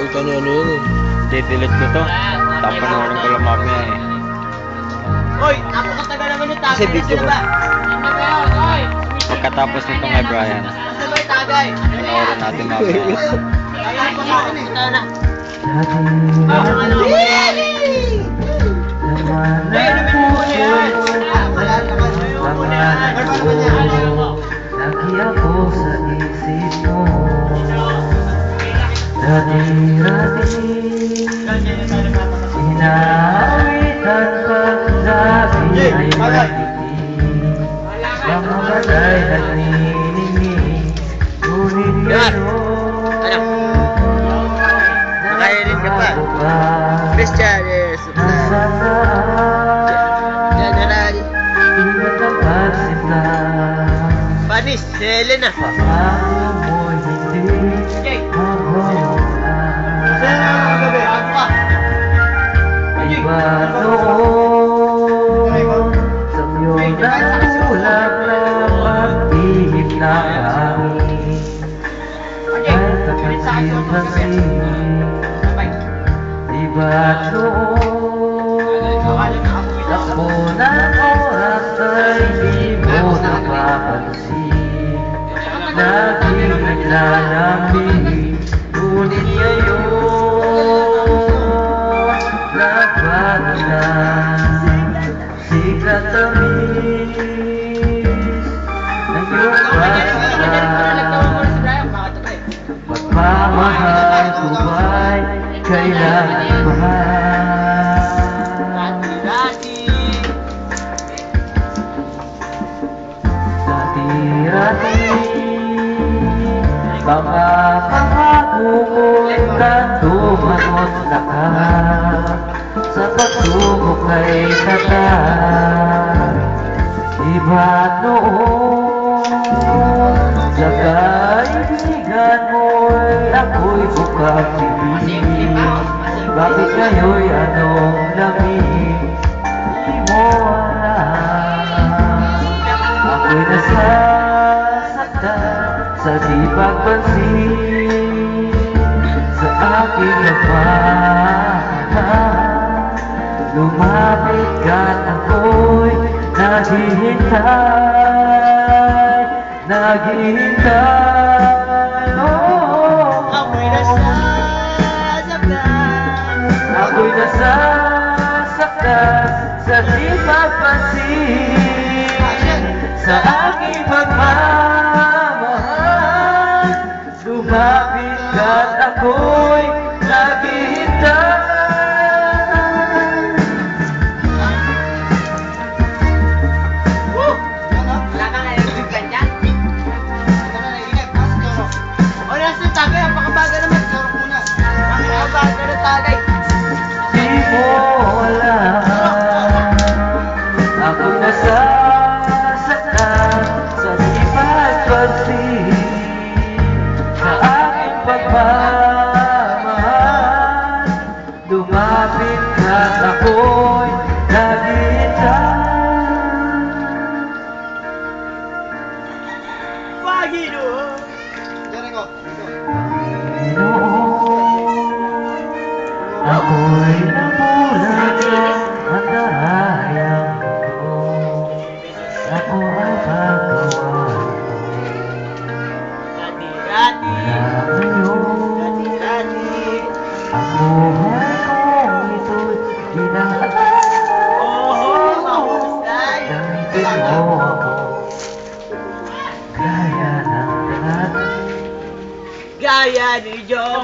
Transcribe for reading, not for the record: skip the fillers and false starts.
ka ni ano yun eh. Didelete ko to. Tapos panoorin ko lang mamaya eh. Hoy, napakatagal naman yung tagay. Kasi video Sino ba? Pagkatapos nito kay Brian, Ano ba yung tagay? panoorin natin mamaya. Kaya pa ka. Ito na. Lagi ako sa isip mo. Dati-dati inaawitan pag labi ay makikinig. Mga bagay nagniningning, ngunit ngayon Nakailin ka pa. Christian, yes. nasa saan General. ingat ang pagsimla. Panis, si Helena. Paano mo hindi iba noon sa iyong natulak na pag-ihip na hangin ay kapansin-pansin. Iba noon takbo ng oras ay di mo napapansin. Laging naglalambing, ngunit ngayon nagbago na. Sikat tamis ng iyong pagkakita. Pagmamahal ko ba'y kailangan ba? Dati-dati mga pangako ko'y kantuman mo't lakas sa pagsubok kay tata. Iba noon sa kaibigan mo'y ako'y bukang bibig. Bakit ngayon'y anong lamig? Di mo alam. Ako'y nasasaktan sa di pagpansin sa aking nagmamahal. Lumapit ka't ako'y naghihintay, naghihintay. Oh, Ako'y nasasaktan. ako'y nasasaktan sa di pagpansin sa aking pagmamahal. Lumapit ka't ako'y naghihintay. Wala kang nalilibig ka niyan? Wala si tagay, napakabaga naman. Napakabaga na tagay. Di mo alam, ako'y nasasaktan sa di pagpansin sa aking pagmamahal. Lumapit ka't ako'y naghihintay. Panginoon. Ako'y namulat ang dahayang ito. Ako ay paggawa Dati-dati. na ngayon. Dati-dati. Ang buhay kong ito'y ginagawa. Mahusay. Gamitin mo ako gaya ng dati. Gaya ni Joe.